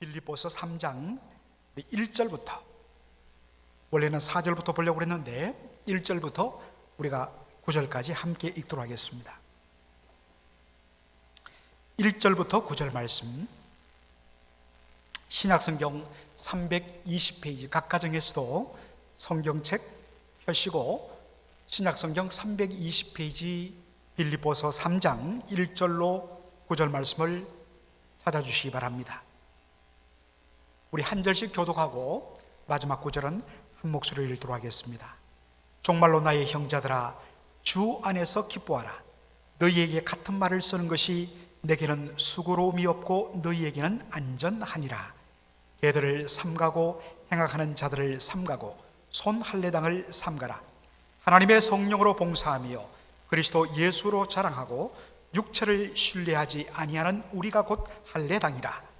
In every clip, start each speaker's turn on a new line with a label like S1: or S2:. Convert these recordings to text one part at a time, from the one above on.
S1: 빌립보서 3장 1절부터, 원래는 4절부터 보려고 했는데 1절부터 우리가 9절까지 함께 읽도록 하겠습니다. 1절부터 9절 말씀, 신약성경 320페이지, 각 가정에서도 성경책 펴시고 신약성경 320페이지 빌립보서 3장 1절로 9절 말씀을 찾아주시기 바랍니다. 우리 한 절씩 교독하고 마지막 9절은 한 목소리로 읽도록 하겠습니다. 정말로 나의 형제들아, 주 안에서 기뻐하라. 너희에게 같은 말을 쓰는 것이 내게는 수고로움이 없고 너희에게는 안전하니라. 개들을 삼가고 행악하는 자들을 삼가고 손 할례당을 삼가라. 하나님의 성령으로 봉사하며 그리스도 예수로 자랑하고 육체를 신뢰하지 아니하는 우리가 곧 할례당이라.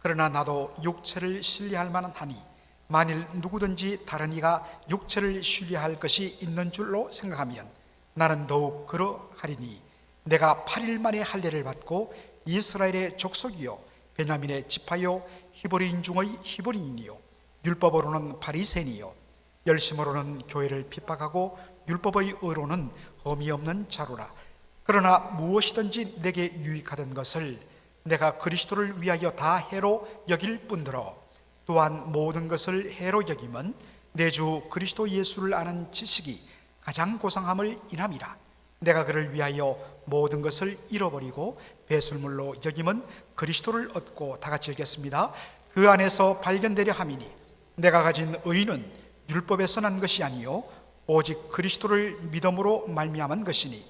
S1: 그러나 나도 육체를 신뢰할 만하니 만일 누구든지 다른 이가 육체를 신뢰할 것이 있는 줄로 생각하면 나는 더욱 그러하리니, 내가 8일 만에 할례를 받고 이스라엘의 족속이요 베냐민의 지파요 히브리인 중의 히브리인이요 율법으로는 바리새인이요 열심으로는 교회를 핍박하고 율법의 의로는 흠이 없는 자로라. 그러나 무엇이든지 내게 유익하던 것을 내가 그리스도를 위하여 다 해로 여길 뿐더러 또한 모든 것을 해로 여김은 내 주 그리스도 예수를 아는 지식이 가장 고상함을 인함이라. 내가 그를 위하여 모든 것을 잃어버리고 배설물로 여김은 그리스도를 얻고, 다 같이 읽겠습니다. 그 안에서 발견되려 함이니 내가 가진 의는 율법에서 난 것이 아니요 오직 그리스도를 믿음으로 말미암은 것이니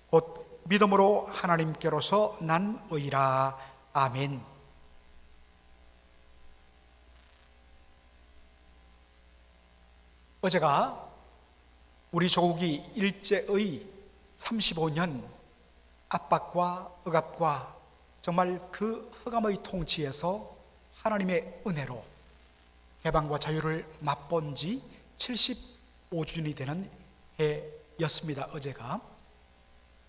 S1: 곧 믿음으로 하나님께로서 난 의라. 아멘. 어제가 우리 조국이 일제의 35년 압박과 억압과 정말 그 흑암의 통치에서 하나님의 은혜로 해방과 자유를 맛본 지 75주년이 되는 해였습니다. 어제가.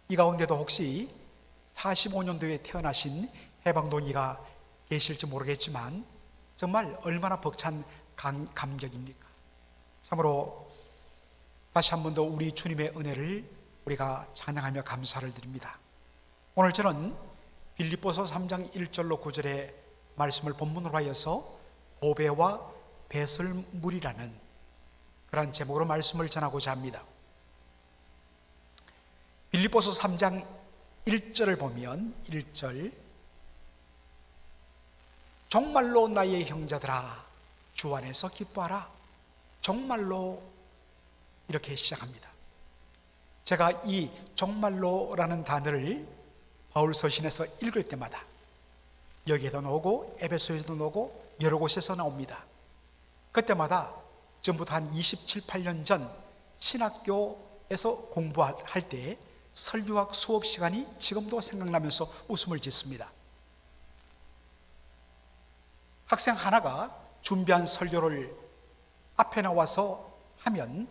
S1: 이 가운데도 혹시 45년도에 태어나신 해방동의가 계실지 모르겠지만 정말 얼마나 벅찬 감격입니까? 참으로 다시 한 번 더 우리 주님의 은혜를 우리가 찬양하며 감사를 드립니다. 오늘 저는 빌립보서 3장 1절로 9절의 말씀을 본문으로 하여서 보배와 배설물이라는 그런 제목으로 말씀을 전하고자 합니다. 빌립보서 3장 1절을 보면 1절, 정말로 나의 형제들아, 주 안에서 기뻐하라. 정말로, 이렇게 시작합니다. 제가 이 정말로라는 단어를 바울 서신에서 읽을 때마다 여기에도 나오고 에베소에도 나오고 여러 곳에서 나옵니다. 그때마다 전부터 한 27, 8년 전 신학교에서 공부할 때 설교학 수업 시간이 지금도 생각나면서 웃음을 짓습니다. 학생 하나가 준비한 설교를 앞에 나와서 하면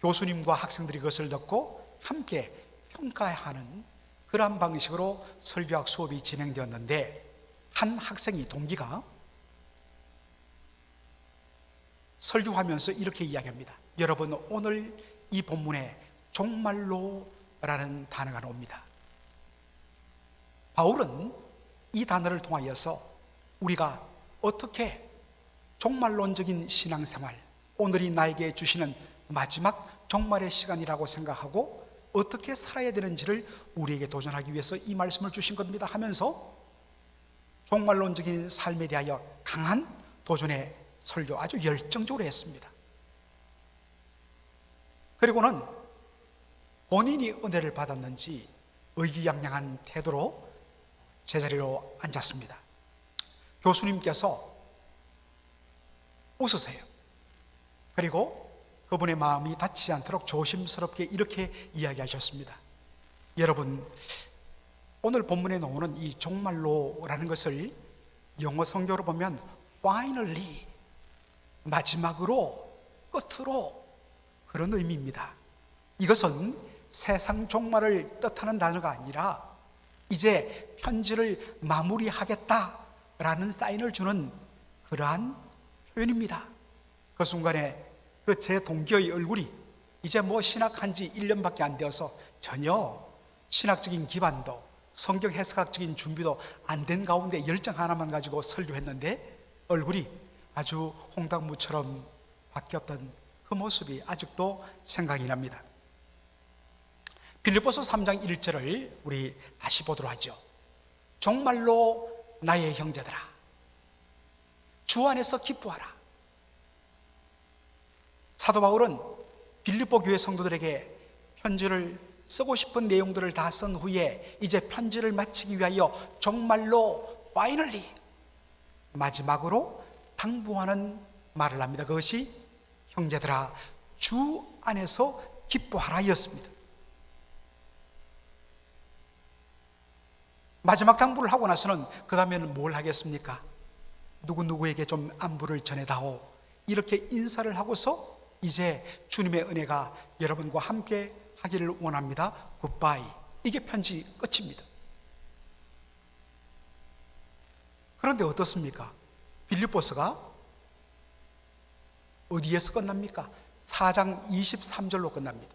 S1: 교수님과 학생들이 그것을 듣고 함께 평가하는 그런 방식으로 설교학 수업이 진행되었는데, 한 학생이, 동기가 설교하면서 이렇게 이야기합니다. 여러분, 오늘 이 본문에 정말로라는 단어가 나옵니다. 바울은 이 단어를 통하여서 우리가 어떻게 종말론적인 신앙생활, 오늘이 나에게 주시는 마지막 종말의 시간이라고 생각하고 어떻게 살아야 되는지를 우리에게 도전하기 위해서 이 말씀을 주신 겁니다 하면서 종말론적인 삶에 대하여 강한 도전의 설교 아주 열정적으로 했습니다. 그리고는 본인이 은혜를 받았는지 의기양양한 태도로 제자리로 앉았습니다. 교수님께서 웃으세요. 그리고 그분의 마음이 닿지 않도록 조심스럽게 이렇게 이야기하셨습니다. 여러분, 오늘 본문에 나오는 이 정말로라는 것을 영어 성경으로 보면 finally, 마지막으로, 끝으로, 그런 의미입니다. 이것은 세상 종말을 뜻하는 단어가 아니라 이제 편지를 마무리하겠다라는 라는 사인을 주는 그러한 표현입니다. 그 순간에 그 제 동기의 얼굴이 이제 뭐 신학한 지 1년밖에 안 되어서 전혀 신학적인 기반도 성경 해석학적인 준비도 안 된 가운데 열정 하나만 가지고 설교했는데 얼굴이 아주 홍당무처럼 바뀌었던 그 모습이 아직도 생각이 납니다. 빌립보서 3장 1절을 우리 다시 보도록 하죠. 정말로 나의 형제들아, 주 안에서 기뻐하라. 사도 바울은 빌립보 교회 성도들에게 편지를 쓰고 싶은 내용들을 다 쓴 후에 이제 편지를 마치기 위하여 정말로 finally 마지막으로 당부하는 말을 합니다. 그것이 형제들아 주 안에서 기뻐하라였습니다. 마지막 당부를 하고 나서는 그 다음에는 뭘 하겠습니까? 누구누구에게 좀 안부를 전해다오, 이렇게 인사를 하고서 이제 주님의 은혜가 여러분과 함께 하기를 원합니다. 굿바이. 이게 편지 끝입니다. 그런데 어떻습니까? 빌립보서가 어디에서 끝납니까? 4장 23절로 끝납니다.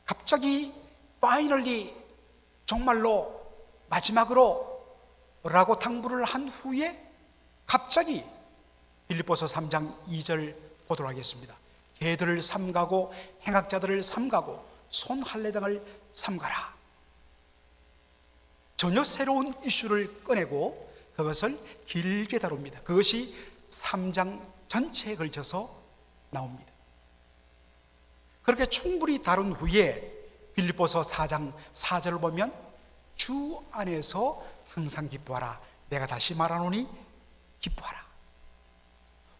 S1: 갑자기 finally 정말로 마지막으로 라고 당부를 한 후에 갑자기 빌립보서 3장 2절 보도록 하겠습니다. 개들을 삼가고 행악자들을 삼가고 손할례당을 삼가라. 전혀 새로운 이슈를 꺼내고 그것을 길게 다룹니다. 그것이 3장 전체에 걸쳐서 나옵니다. 그렇게 충분히 다룬 후에 빌립보서 4장 4절을 보면 주 안에서 항상 기뻐하라. 내가 다시 말하노니 기뻐하라.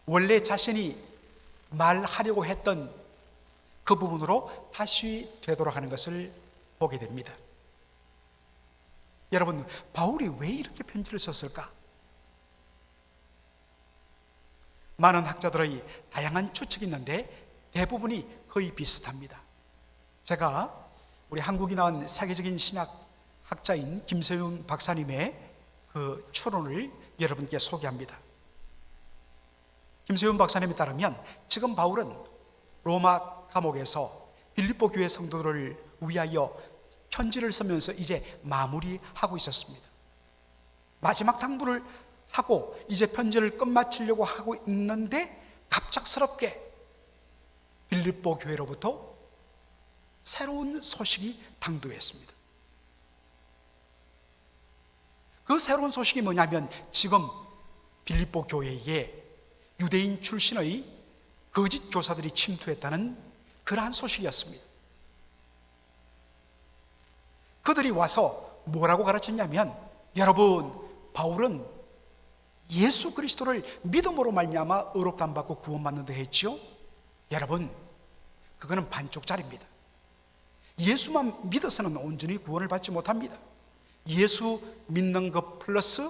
S1: 원래 자신이 말하려고 했던 그 부분으로 다시 되돌아가는 것을 보게 됩니다. 여러분, 바울이 왜 이렇게 편지를 썼을까? 많은 학자들의 다양한 추측이 있는데 대부분이 거의 비슷합니다. 제가 우리 한국이 나온 세계적인 신학 학자인 김세윤 박사님의 그 추론을 여러분께 소개합니다. 김세윤 박사님에 따르면 지금 바울은 로마 감옥에서 빌립보 교회 성도들을 위하여 편지를 쓰면서 이제 마무리하고 있었습니다. 마지막 당부를 하고 이제 편지를 끝마치려고 하고 있는데 갑작스럽게 빌립보 교회로부터 새로운 소식이 당도했습니다. 그 새로운 소식이 뭐냐면 지금 빌립보 교회에 유대인 출신의 거짓 교사들이 침투했다는 그러한 소식이었습니다. 그들이 와서 뭐라고 가르쳤냐면, 여러분, 바울은 예수 그리스도를 믿음으로 말미암아 의롭다함 받고 구원받는다 했지요? 여러분, 그거는 반쪽짜리입니다. 예수만 믿어서는 온전히 구원을 받지 못합니다. 예수 믿는 것 플러스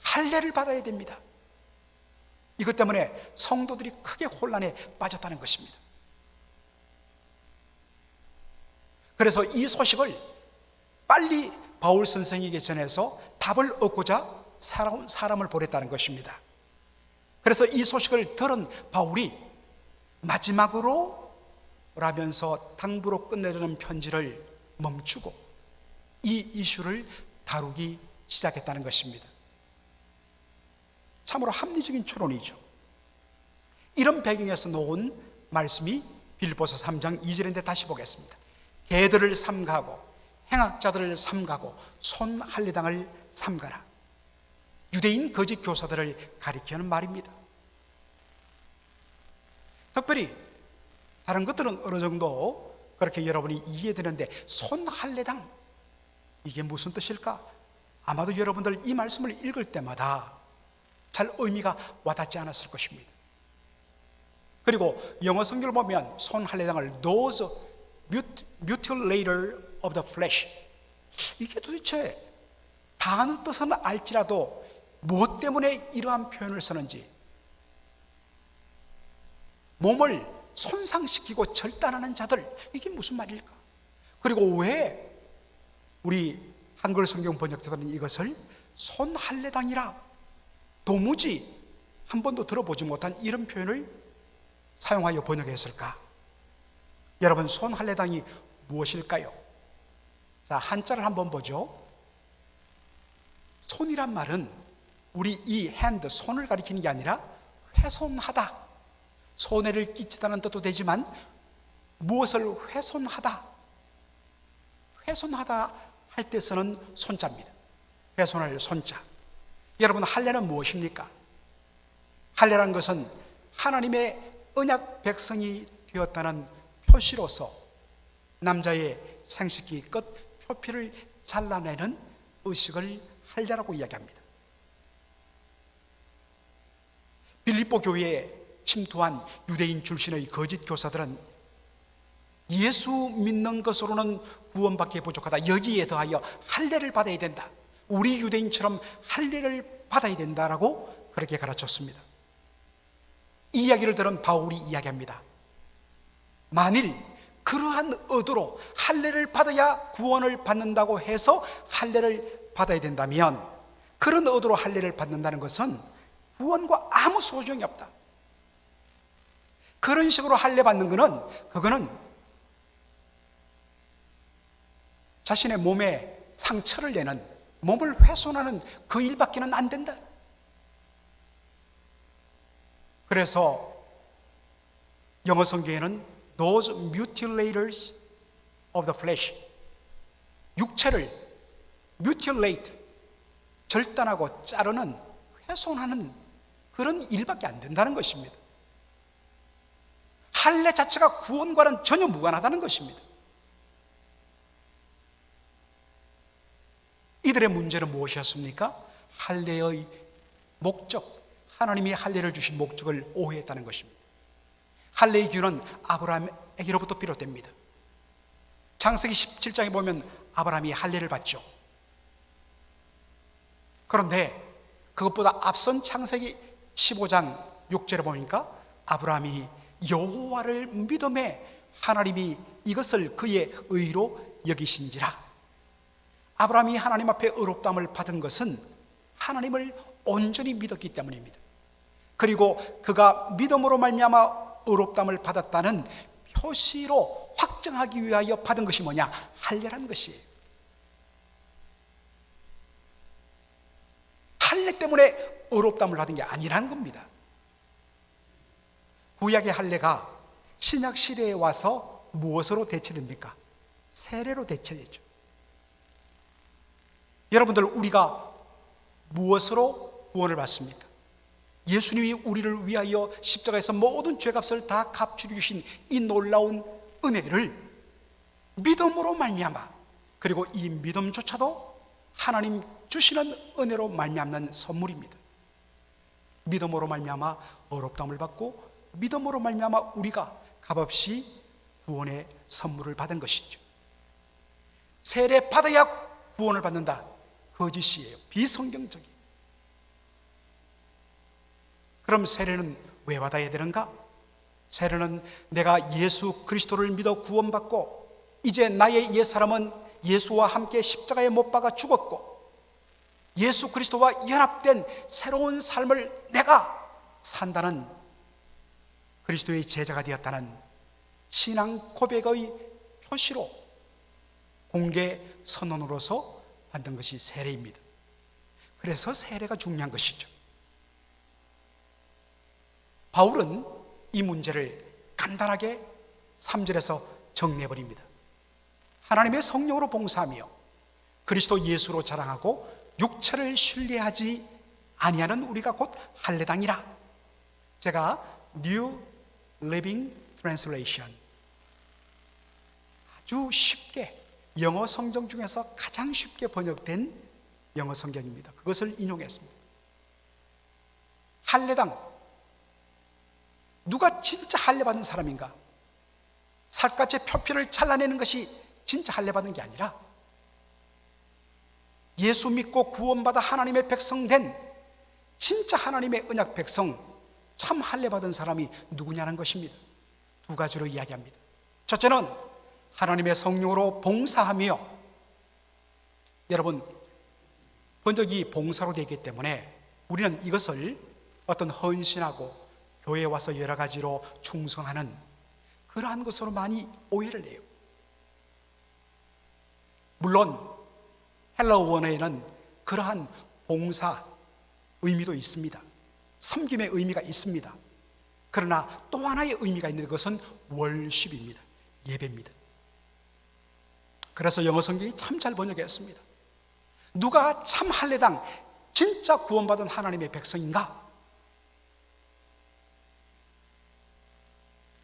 S1: 할례를 받아야 됩니다. 이것 때문에 성도들이 크게 혼란에 빠졌다는 것입니다. 그래서 이 소식을 빨리 바울 선생에게 전해서 답을 얻고자 사람을 보냈다는 것입니다. 그래서 이 소식을 들은 바울이 마지막으로 라면서 당부로 끝내려는 편지를 멈추고 이 이슈를 다루기 시작했다는 것입니다. 참으로 합리적인 추론이죠. 이런 배경에서 놓은 말씀이 빌립보서 3장 2절인데 다시 보겠습니다. 개들을 삼가고 행악자들을 삼가고 손할례당을 삼가라. 유대인 거짓 교사들을 가리키는 말입니다. 특별히 다른 것들은 어느 정도 그렇게 여러분이 이해되는데 손할례당, 이게 무슨 뜻일까? 아마도 여러분들 이 말씀을 읽을 때마다 잘 의미가 와닿지 않았을 것입니다. 그리고 영어 성경을 보면 손할례당을 those mutilator of the flesh, 이게 도대체 단어 뜻은 알지라도 무엇 때문에 이러한 표현을 쓰는지, 몸을 손상시키고 절단하는 자들, 이게 무슨 말일까? 그리고 왜 우리 한글 성경 번역자들은 이것을 손할례당이라 도무지 한 번도 들어보지 못한 이런 표현을 사용하여 번역했을까? 여러분, 손할례당이 무엇일까요? 자, 한자를 한번 보죠. 손이란 말은 우리 이 hand, 손을 가리키는 게 아니라 훼손하다, 손해를 끼치다는 뜻도 되지만 무엇을 훼손하다, 훼손하다 할 때 쓰는 손자입니다. 훼손할 손자. 여러분, 할례는 무엇입니까? 할례라는 것은 하나님의 언약 백성이 되었다는 표시로서 남자의 생식기 끝 표피를 잘라내는 의식을 할례라고 이야기합니다. 빌립보 교회에 침투한 유대인 출신의 거짓 교사들은 예수 믿는 것으로는 구원받기에 부족하다, 여기에 더하여 할례를 받아야 된다, 우리 유대인처럼 할례를 받아야 된다라고 그렇게 가르쳤습니다. 이 이야기를 들은 바울이 이야기합니다. 만일 그러한 의도로 할례를 받아야 구원을 받는다고 해서 할례를 받아야 된다면, 그런 의도로 할례를 받는다는 것은 구원과 아무 소용이 없다. 그런 식으로 할례 받는 그거는 자신의 몸에 상처를 내는, 몸을 훼손하는 그 일밖에는 안 된다. 그래서 영어 성경에는 those mutilators of the flesh, 육체를 mutilate, 절단하고 자르는, 훼손하는 그런 일밖에 안 된다는 것입니다. 할례 자체가 구원과는 전혀 무관하다는 것입니다. 이들의 문제는 무엇이었습니까? 할례의 목적, 하나님이 할례를 주신 목적을 오해했다는 것입니다. 할례의 기준은 아브라함에게로부터 비롯됩니다. 창세기 17장에 보면 아브라함이 할례를 받죠. 그런데 그것보다 앞선 창세기 15장 6절에 보니까 아브라함이 여호와를 믿음에 하나님이 이것을 그의 의로 여기신지라. 아브라함이 하나님 앞에 의롭다함을 받은 것은 하나님을 온전히 믿었기 때문입니다. 그리고 그가 믿음으로 말미암아 의롭다함을 받았다는 표시로 확정하기 위하여 받은 것이 뭐냐? 할례라는 것이에요. 할례 때문에 의롭다함을 받은 게 아니라는 겁니다. 구약의 할례가 신약 시대에 와서 무엇으로 대체됩니까? 세례로 대체되죠. 여러분들, 우리가 무엇으로 구원을 받습니까? 예수님이 우리를 위하여 십자가에서 모든 죄값을 다 갚추려 주신 이 놀라운 은혜를 믿음으로 말미암아, 그리고 이 믿음조차도 하나님 주시는 은혜로 말미암는 선물입니다. 믿음으로 말미암아 의롭다함을 받고, 믿음으로 말미암아 우리가 값없이 구원의 선물을 받은 것이죠. 세례 받아야 구원을 받는다, 거짓이에요. 비성경적이에요. 그럼 세례는 왜 받아야 되는가? 세례는 내가 예수 그리스도를 믿어 구원받고, 이제 나의 옛사람은 예수와 함께 십자가에 못 박아 죽었고, 예수 그리스도와 연합된 새로운 삶을 내가 산다는, 그리스도의 제자가 되었다는 신앙 고백의 표시로, 공개 선언으로서 받는 것이 세례입니다. 그래서 세례가 중요한 것이죠. 바울은 이 문제를 간단하게 3절에서 정리해버립니다. 하나님의 성령으로 봉사하며 그리스도 예수로 자랑하고 육체를 신뢰하지 아니하는 우리가 곧 할례당이라. 제가 New Living Translation, 아주 쉽게, 영어 성경 중에서 가장 쉽게 번역된 영어 성경입니다. 그것을 인용했습니다. 할례당, 누가 진짜 할례 받은 사람인가? 살갗의 표피를 잘라내는 것이 진짜 할례 받은 게 아니라, 예수 믿고 구원받아 하나님의 백성 된 진짜 하나님의 언약 백성, 참 할례 받은 사람이 누구냐는 것입니다. 두 가지로 이야기합니다. 첫째는 하나님의 성령으로 봉사하며 여러분, 번역이 봉사로 되기 때문에 우리는 이것을 어떤 헌신하고 교회에 와서 여러 가지로 충성하는 그러한 것으로 많이 오해를 해요. 물론 헬라어 원어에는 그러한 봉사 의미도 있습니다. 섬김의 의미가 있습니다. 그러나 또 하나의 의미가 있는 것은 월십입니다. 예배입니다. 그래서 영어 성경이 참 잘 번역했습니다. 누가 참 할례당 진짜 구원받은 하나님의 백성인가?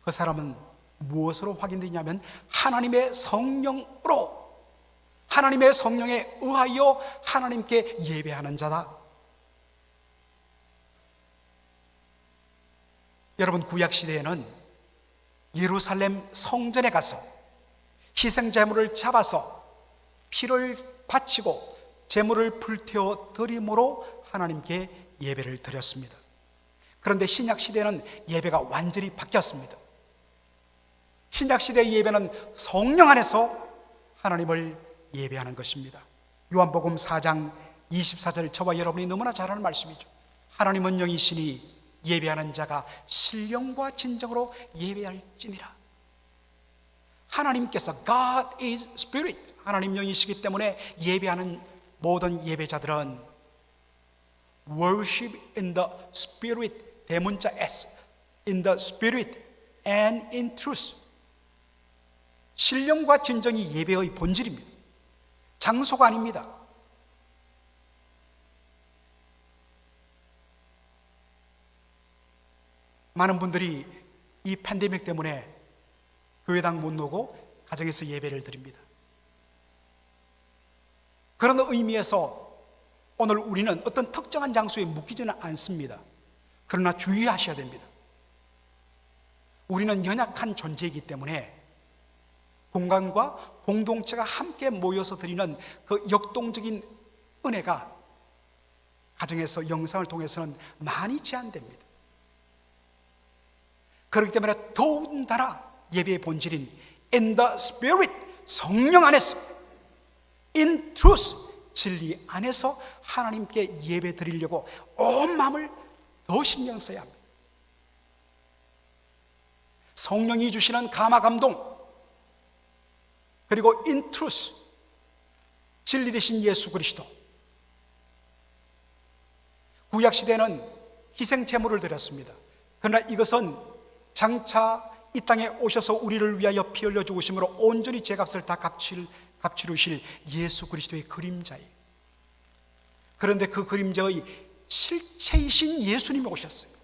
S1: 그 사람은 무엇으로 확인되냐면 하나님의 성령으로, 하나님의 성령에 의하여 하나님께 예배하는 자다. 여러분, 구약시대에는 예루살렘 성전에 가서 희생제물을 잡아서 피를 바치고 제물을 불태워 드림으로 하나님께 예배를 드렸습니다. 그런데 신약시대에는 예배가 완전히 바뀌었습니다. 신약시대의 예배는 성령 안에서 하나님을 예배하는 것입니다. 요한복음 4장 24절, 저와 여러분이 너무나 잘 아는 말씀이죠. 하나님은 영이시니 예배하는 자가 신령과 진정으로 예배할지니라. 하나님께서 God is Spirit, 하나님 영이시기 때문에 예배하는 모든 예배자들은 worship in the Spirit, 대문자 S, in the Spirit and in truth. 신령과 진정이 예배의 본질입니다. 장소가 아닙니다. 많은 분들이 이 팬데믹 때문에 교회당 못 오고 가정에서 예배를 드립니다. 그런 의미에서 오늘 우리는 어떤 특정한 장소에 묶이지는 않습니다. 그러나 주의하셔야 됩니다. 우리는 연약한 존재이기 때문에 공간과 공동체가 함께 모여서 드리는 그 역동적인 은혜가 가정에서 영상을 통해서는 많이 제한됩니다. 그렇기 때문에 더군다나 예배의 본질인 in the Spirit, 성령 안에서, in truth, 진리 안에서 하나님께 예배 드리려고 온 마음을 더 신경 써야 합니다. 성령이 주시는 감화 감동, 그리고 in truth, 진리 되신 예수 그리스도. 구약시대는 희생제물을 드렸습니다. 그러나 이것은 장차 이 땅에 오셔서 우리를 위하여 피 흘려 죽으심으로 온전히 죄값을 다 값치르실 예수 그리스도의 그림자예요. 그런데 그 그림자의 실체이신 예수님이 오셨어요.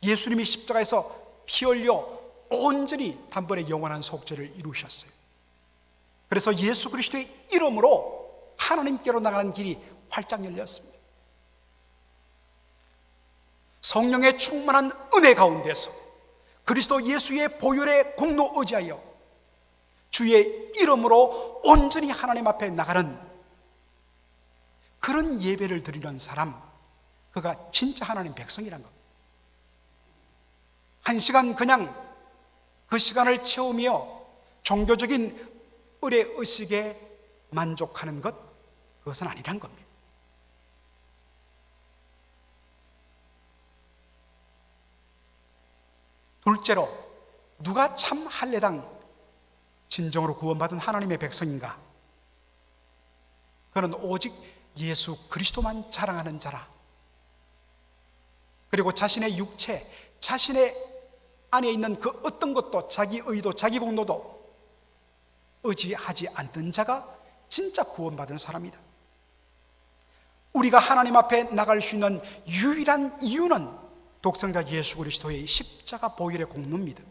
S1: 예수님이 십자가에서 피 흘려 온전히 단번에 영원한 속죄를 이루셨어요. 그래서 예수 그리스도의 이름으로 하나님께로 나가는 길이 활짝 열렸습니다. 성령의 충만한 은혜 가운데서 그리스도 예수의 보혈의 공로 의지하여 주의 이름으로 온전히 하나님 앞에 나가는 그런 예배를 드리는 사람, 그가 진짜 하나님 백성이란 겁니다. 한 시간 그냥 그 시간을 채우며 종교적인 의례의식에 만족하는 것, 그것은 아니란 겁니다. 둘째로, 누가 참 할례당 진정으로 구원받은 하나님의 백성인가? 그는 오직 예수 그리스도만 자랑하는 자라. 그리고 자신의 육체, 자신의 안에 있는 그 어떤 것도, 자기 의도, 자기 공로도 의지하지 않는 자가 진짜 구원받은 사람이다. 우리가 하나님 앞에 나갈 수 있는 유일한 이유는 독생자 예수 그리스도의 십자가 보혈의 공로입니다.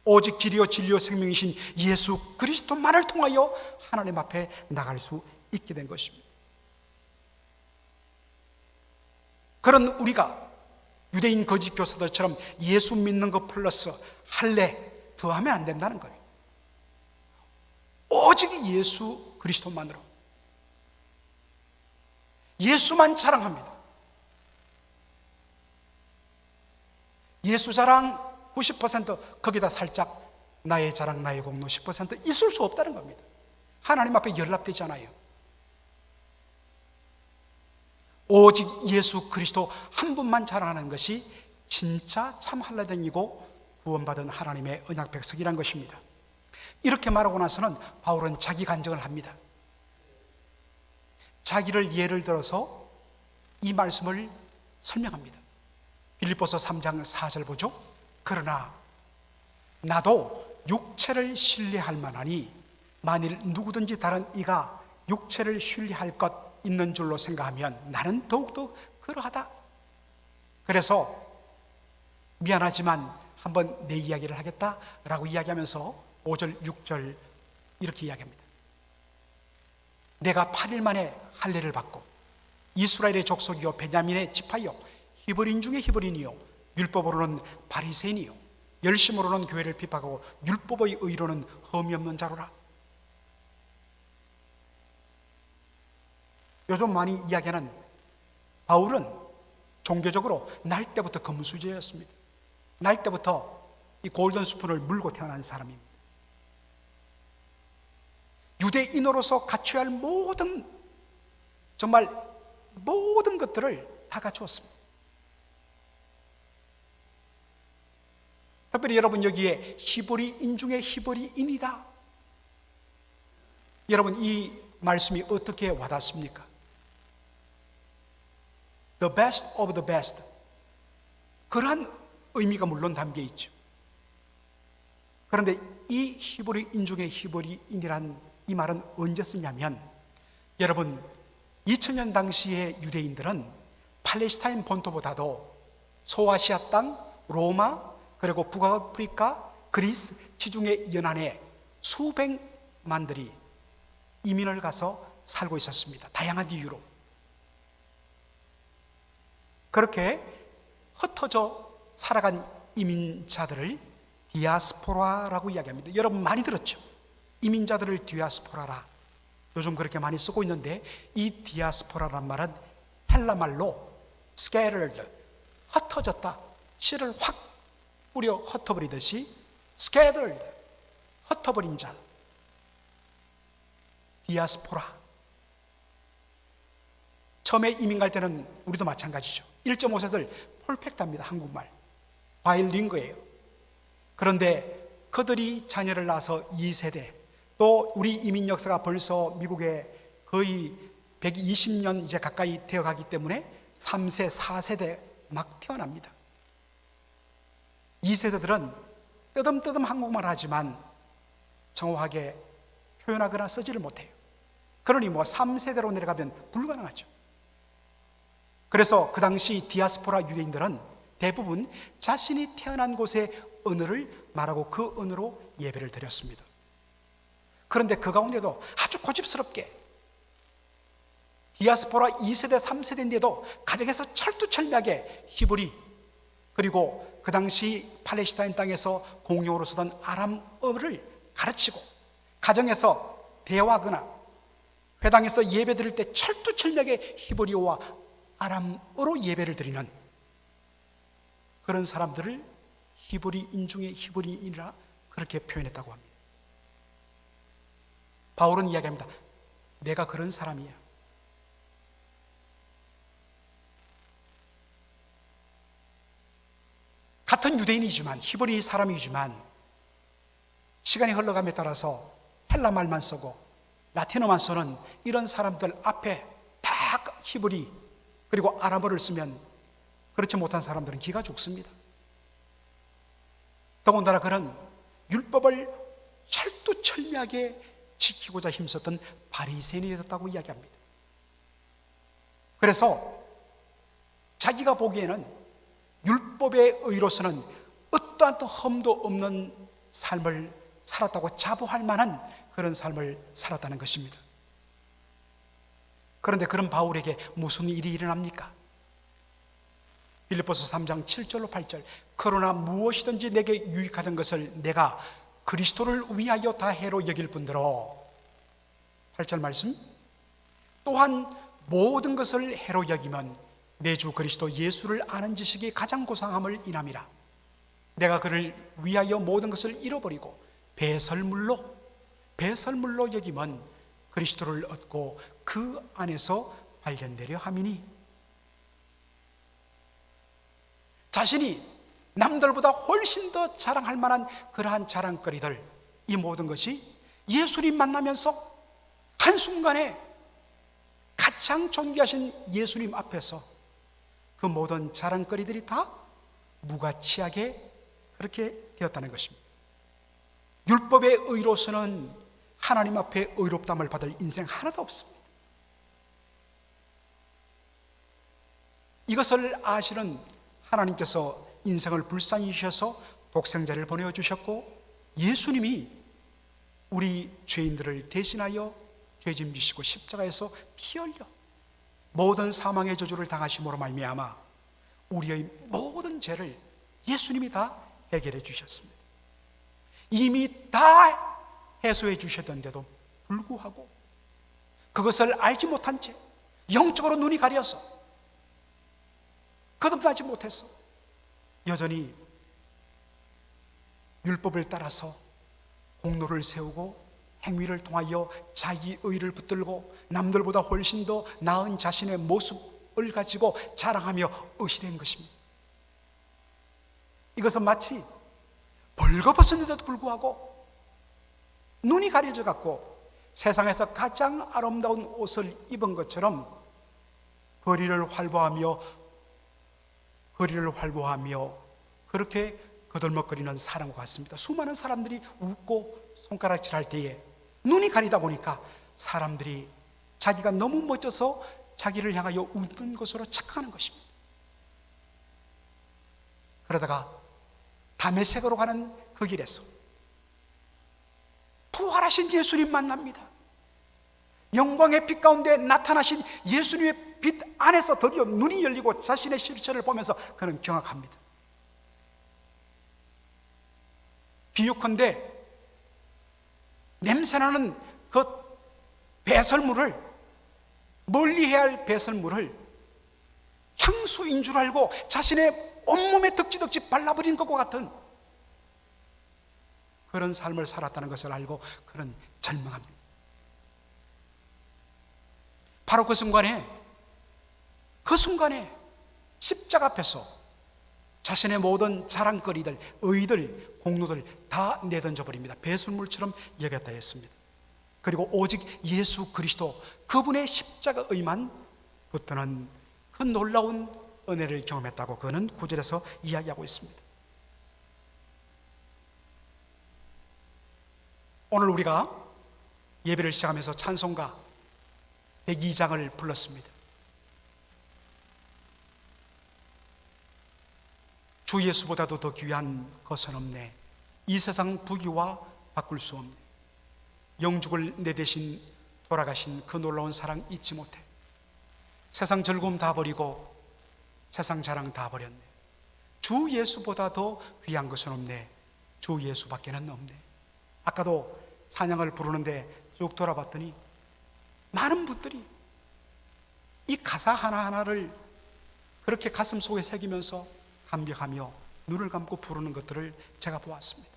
S1: 오직 길이요 진리요 생명이신 예수 그리스도만을 통하여 하나님 앞에 나갈 수 있게 된 것입니다. 그런 우리가 유대인 거짓 교사들처럼 예수 믿는 것 플러스 할례 더하면 안 된다는 거예요. 오직 예수 그리스도만으로, 예수만 자랑합니다. 예수 자랑 90%, 거기다 살짝 나의 자랑, 나의 공로 10% 있을 수 없다는 겁니다. 하나님 앞에 연락되잖아요. 오직 예수 그리스도 한 분만 자랑하는 것이 진짜 참 할례당이고 구원받은 하나님의 언약 백성이란 것입니다. 이렇게 말하고 나서는 바울은 자기 간증을 합니다. 자기를 예를 들어서 이 말씀을 설명합니다. 빌립보서 3장 4절 보죠. 그러나 나도 육체를 신뢰할 만하니 만일 누구든지 다른 이가 육체를 신뢰할 것 있는 줄로 생각하면 나는 더욱더 그러하다. 그래서 미안하지만 한번 내 이야기를 하겠다라고 이야기하면서 5절 6절 이렇게 이야기합니다. 내가 8일 만에 할례를 받고 이스라엘의 족속이요 베냐민의 지파요 히브리인 중에 히브리인이요 율법으로는 바리새인이요 열심으로는 교회를 핍박하고 율법의 의로는 흠이 없는 자로라. 요즘 많이 이야기하는 바울은 종교적으로 날 때부터 금수저였습니다. 날 때부터 이 골든 스푼을 물고 태어난 사람입니다. 유대인으로서 갖춰야 할 모든, 정말 모든 것들을 다 갖추었습니다. 특별히 여러분 여기에 히브리인 중에 히브리인이다. 여러분 이 말씀이 어떻게 와닿습니까? The best of the best. 그러한 의미가 물론 담겨 있죠. 그런데 이 히브리인 중에 히브리인이란 이 말은 언제 쓰냐면, 여러분 2000년 당시의 유대인들은 팔레스타인 본토보다도 소아시아 땅, 로마, 그리고 북아프리카, 그리스, 지중해 연안에 수백만들이 이민을 가서 살고 있었습니다. 다양한 이유로. 그렇게 흩어져 살아간 이민자들을 디아스포라라고 이야기합니다. 여러분 많이 들었죠? 이민자들을 디아스포라라. 요즘 그렇게 많이 쓰고 있는데, 이 디아스포라란 말은 헬라 말로 scattered, 흩어졌다. 씨를 확 뿌려 흩어버리듯이 scattered, 흩어버린 자, 디아스포라. 처음에 이민 갈 때는 우리도 마찬가지죠. 1.5세들 폴펙트합니다. 한국말 바이링거예요. 그런데 그들이 자녀를 낳아서 2세대, 또 우리 이민 역사가 벌써 미국에 거의 120년 이제 가까이 되어가기 때문에 3세, 4세대 막 태어납니다. 2세대들은 뜨듬뜨듬 한국말 하지만 정확하게 표현하거나 쓰지를 못해요. 그러니 3세대로 내려가면 불가능하죠. 그래서 그 당시 디아스포라 유대인들은 대부분 자신이 태어난 곳의 언어를 말하고 그 언어로 예배를 드렸습니다. 그런데 그 가운데도 아주 고집스럽게 디아스포라 2세대, 3세대인데도 가정에서 철두철미하게 히브리, 그리고 그 당시 팔레스타인 땅에서 공용으로 쓰던 아람어를 가르치고, 가정에서 대화하거나 회당에서 예배 드릴 때 철두철미하게 히브리어와 아람어로 예배를 드리는 그런 사람들을 히브리인 중에 히브리인이라 그렇게 표현했다고 합니다. 바울은 이야기합니다. 내가 그런 사람이야. 같은 유대인이지만, 히브리 사람이지만 시간이 흘러감에 따라서 헬라 말만 쓰고 라틴어만 쓰는 이런 사람들 앞에 다 히브리 그리고 아람어를 쓰면 그렇지 못한 사람들은 기가 죽습니다. 더군다나 그는 율법을 철두철미하게 지키고자 힘썼던 바리새인이었다고 이야기합니다. 그래서 자기가 보기에는 율법의 의로서는 어떠한 흠도 없는 삶을 살았다고 자부할 만한 그런 삶을 살았다는 것입니다. 그런데 그런 바울에게 무슨 일이 일어납니까? 빌립보서 3장 7절로 8절. 그러나 무엇이든지 내게 유익하던 것을 내가 그리스도를 위하여 다 해로 여길 뿐더러, 8절 말씀, 또한 모든 것을 해로 여기면 내 주 그리스도 예수를 아는 지식이 가장 고상함을 인함이라. 내가 그를 위하여 모든 것을 잃어버리고 배설물로 여기면 그리스도를 얻고 그 안에서 발견되려 함이니, 자신이 남들보다 훨씬 더 자랑할 만한 그러한 자랑거리들, 이 모든 것이 예수님 만나면서 한순간에 가장 존귀하신 예수님 앞에서 그 모든 자랑거리들이 다 무가치하게 그렇게 되었다는 것입니다. 율법의 의로서는 하나님 앞에 의롭담을 받을 인생 하나도 없습니다. 이것을 아시는 하나님께서 인생을 불쌍히 주셔서 독생자를 보내주셨고, 예수님이 우리 죄인들을 대신하여 죄짐 지시고 십자가에서 피 흘려 모든 사망의 저주를 당하심으로 말미암아 우리의 모든 죄를 예수님이 다 해결해 주셨습니다. 이미 다 해소해 주셨던데도 불구하고 그것을 알지 못한 채 영적으로 눈이 가려서 거듭나지 못해서 여전히 율법을 따라서 공로를 세우고 행위를 통하여 자기 의를 붙들고 남들보다 훨씬 더 나은 자신의 모습을 가지고 자랑하며 의시된 것입니다. 이것은 마치 벌거벗었는데도 불구하고 눈이 가려져 갖고 세상에서 가장 아름다운 옷을 입은 것처럼 허리를 활보하며 그렇게 거들먹거리는 사람과 같습니다. 수많은 사람들이 웃고 손가락질할 때에 눈이 가리다 보니까 사람들이 자기가 너무 멋져서 자기를 향하여 웃는 것으로 착각하는 것입니다. 그러다가 다메섹으로 가는 그 길에서 부활하신 예수님 만납니다. 영광의 빛 가운데 나타나신 예수님의 빛 안에서 드디어 눈이 열리고 자신의 실체를 보면서 그는 경악합니다. 비유컨대 냄새나는 그 배설물을, 멀리해야 할 배설물을 향수인 줄 알고 자신의 온몸에 덕지덕지 발라버린 것과 같은 그런 삶을 살았다는 것을 알고 그는 절망합니다. 바로 그 순간에 십자가 앞에서 자신의 모든 자랑거리들, 의들, 공로들 다 내던져 버립니다. 배설물처럼 여겼다 했습니다. 그리고 오직 예수 그리스도, 그분의 십자가 의만 붙드는 그 놀라운 은혜를 경험했다고 그는 9절에서 이야기하고 있습니다. 오늘 우리가 예배를 시작하면서 찬송가 102장을 불렀습니다. 주 예수보다도 더 귀한 것은 없네. 이 세상 부귀와 바꿀 수 없네. 영죽을 내 대신 돌아가신 그 놀라운 사랑 잊지 못해. 세상 즐거움 다 버리고 세상 자랑 다 버렸네. 주 예수보다 더 귀한 것은 없네. 주 예수밖에는 없네. 아까도 찬양을 부르는데 쭉 돌아봤더니 많은 분들이 이 가사 하나하나를 그렇게 가슴 속에 새기면서 감격하며 눈을 감고 부르는 것들을 제가 보았습니다.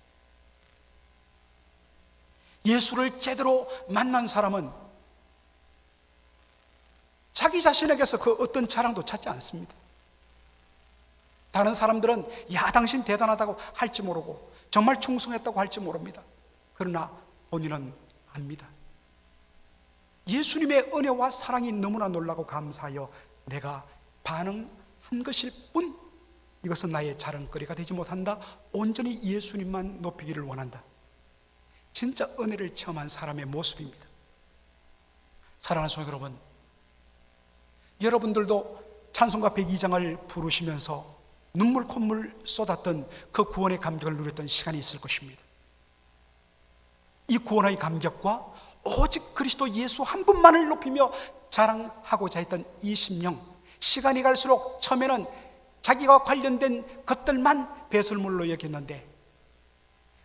S1: 예수를 제대로 만난 사람은 자기 자신에게서 그 어떤 자랑도 찾지 않습니다. 다른 사람들은 야, 당신 대단하다고 할지 모르고 정말 충성했다고 할지 모릅니다. 그러나 본인은 압니다. 예수님의 은혜와 사랑이 너무나 놀라고 감사하여 내가 반응한 것일 뿐 이것은 나의 자랑거리가 되지 못한다. 온전히 예수님만 높이기를 원한다. 진짜 은혜를 체험한 사람의 모습입니다. 사랑하는 성도 여러분, 여러분들도 찬송가 102장을 부르시면서 눈물 콧물 쏟았던 그 구원의 감격을 누렸던 시간이 있을 것입니다. 이 구원의 감격과 오직 그리스도 예수 한 분만을 높이며 자랑하고자 했던 이 심령, 시간이 갈수록 처음에는 자기가 관련된 것들만 배설물로 여겼는데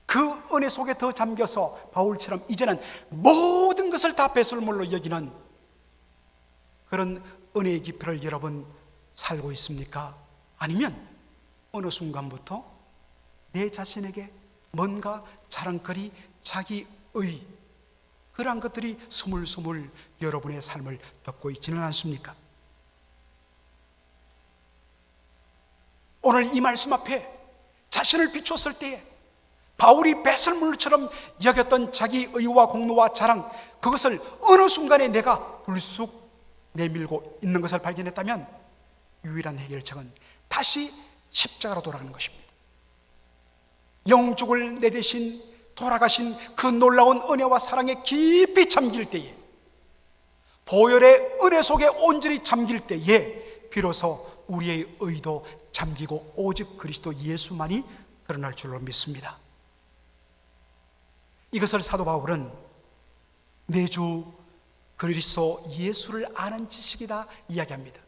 S1: 그 은혜 속에 더 잠겨서 바울처럼 이제는 모든 것을 다 배설물로 여기는 그런 은혜의 깊이를 여러분 살고 있습니까? 아니면 어느 순간부터 내 자신에게 뭔가 자랑거리, 자기의, 그러한 것들이 스물스물 여러분의 삶을 덮고 있지는 않습니까? 오늘 이 말씀 앞에 자신을 비추었을 때에 바울이 배설물처럼 여겼던 자기 의와 공로와 자랑, 그것을 어느 순간에 내가 불쑥 내밀고 있는 것을 발견했다면 유일한 해결책은 다시 십자가로 돌아가는 것입니다. 영죽을 내 대신 돌아가신 그 놀라운 은혜와 사랑에 깊이 잠길 때에, 보혈의 은혜 속에 온전히 잠길 때에 비로소 우리의 의도 잠기고 오직 그리스도 예수만이 드러날 줄로 믿습니다. 이것을 사도 바울은 내 주 그리스도 예수를 아는 지식이다 이야기합니다.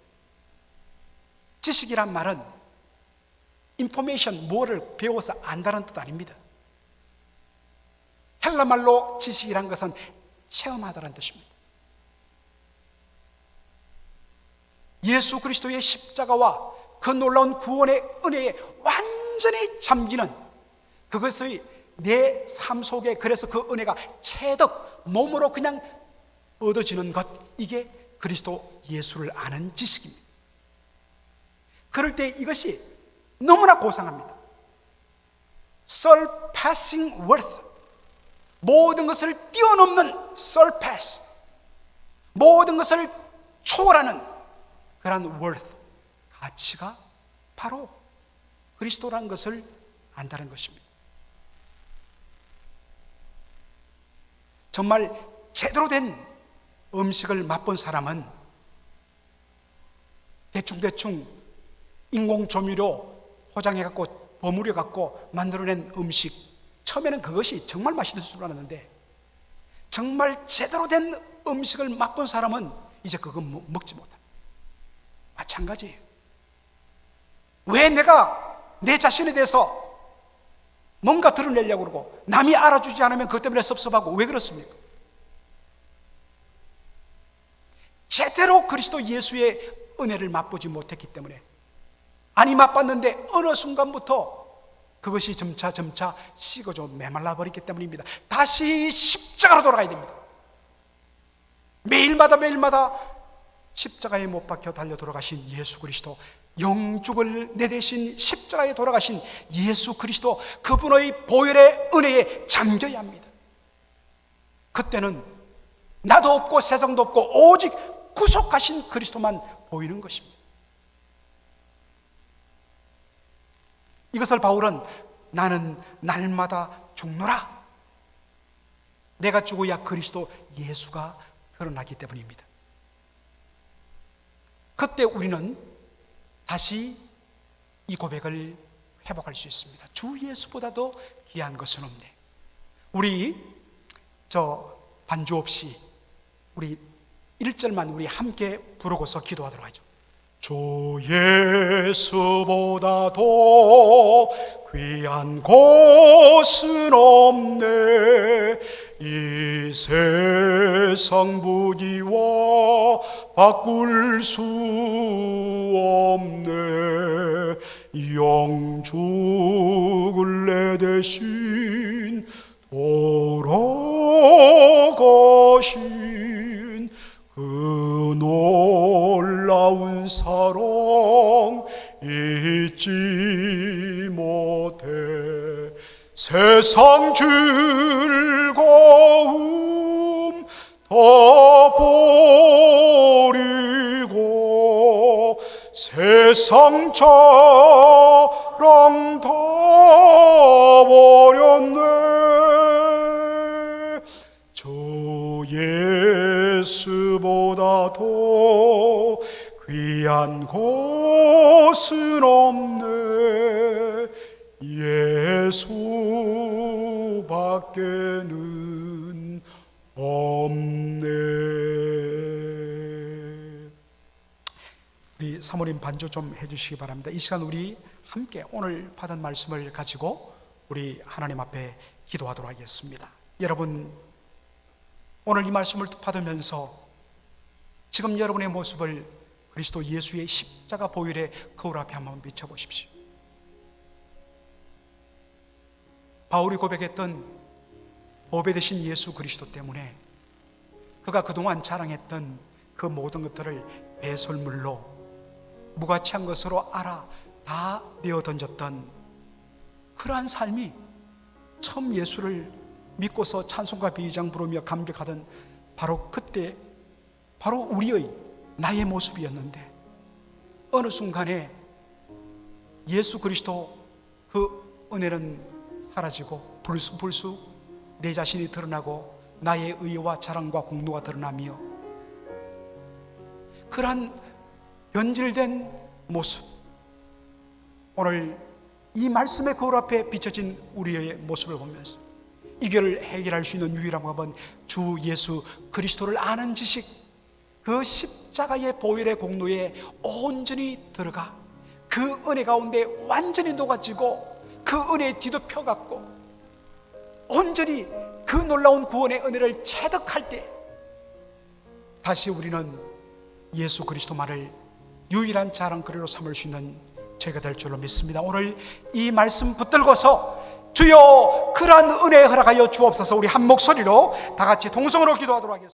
S1: 지식이란 말은 인포메이션, 뭐를 배워서 안다는 뜻 아닙니다. 헬라말로 지식이란 것은 체험하다는 뜻입니다. 예수 그리스도의 십자가와 그 놀라운 구원의 은혜에 완전히 잠기는, 그것의 내 삶 속에, 그래서 그 은혜가 체득, 몸으로 그냥 얻어지는 것, 이게 그리스도 예수를 아는 지식입니다. 그럴 때 이것이 너무나 고상합니다. surpassing worth, 모든 것을 뛰어넘는 surpass, 모든 것을 초월하는 그러한 worth, 가치가 바로 그리스도라는 것을 안다는 것입니다. 정말 제대로 된 음식을 맛본 사람은 대충대충 인공조미료 포장해갖고 버무려갖고 만들어낸 음식, 처음에는 그것이 정말 맛있을 줄 알았는데 정말 제대로 된 음식을 맛본 사람은 이제 그거 먹지 못합니다. 마찬가지예요. 왜 내가 내 자신에 대해서 뭔가 드러내려고 그러고 남이 알아주지 않으면 그것 때문에 섭섭하고, 왜 그렇습니까? 제대로 그리스도 예수의 은혜를 맛보지 못했기 때문에, 아니 맛봤는데 어느 순간부터 그것이 점차 식어져 메말라 버렸기 때문입니다. 다시 십자가로 돌아가야 됩니다. 매일마다 십자가에 못 박혀 달려 돌아가신 예수 그리스도, 영죽을 내 대신 십자가에 돌아가신 예수 그리스도, 그분의 보혈의 은혜에 잠겨야 합니다. 그때는 나도 없고 세상도 없고 오직 구속하신 그리스도만 보이는 것입니다. 이것을 바울은 나는 날마다 죽노라, 내가 죽어야 그리스도 예수가 드러나기 때문입니다. 그때 우리는 다시 이 고백을 회복할 수 있습니다. 주 예수보다도 귀한 것은 없네. 우리 반주 없이 우리 1절만 우리 함께 부르고서 기도하도록 하죠. 주 예수보다도 귀한 것은 없네. 이 세상 부귀와 바꿀 수 없네. 영죽을 내 대신 돌아가신 그 놀라운 사랑 잊지 못해. 세상 즐거움 다 버리고 세상 자랑 다 버렸네. 주 예수보다도 귀한 것은 없네. 예수밖에는 없네. 우리 사모님 반주 좀 해주시기 바랍니다. 이 시간 우리 함께 오늘 받은 말씀을 가지고 우리 하나님 앞에 기도하도록 하겠습니다. 여러분, 오늘 이 말씀을 받으면서 지금 여러분의 모습을 그리스도 예수의 십자가 보혈의 거울 앞에 한번 비춰보십시오. 바울이 고백했던 보배 되신 예수 그리스도 때문에 그가 그동안 자랑했던 그 모든 것들을 배설물로 무가치한 것으로 알아 다 내어 던졌던 그러한 삶이 처음 예수를 믿고서 찬송가 비의장 부르며 감격하던 바로 그때, 바로 우리의 나의 모습이었는데, 어느 순간에 예수 그리스도 그 은혜는 사라지고 불쑥불쑥 내 자신이 드러나고 나의 의와 자랑과 공로가 드러나며, 그러한 변질된 모습, 오늘 이 말씀의 거울 앞에 비춰진 우리의 모습을 보면서 이 길을 해결할 수 있는 유일한 방법은 주 예수 그리스도를 아는 지식, 그 십자가의 보혈의 공로에 온전히 들어가 그 은혜 가운데 완전히 녹아지고 그 은혜에 뒤덮여갖고 온전히 그 놀라운 구원의 은혜를 체득할 때 다시 우리는 예수 그리스도만을 유일한 자랑거리로 삼을 수 있는 저희가 될 줄로 믿습니다. 오늘 이 말씀 붙들고서 주여 그러한 은혜 허락하여 주옵소서. 우리 한 목소리로 다 같이 동성으로 기도하도록 하겠습니다.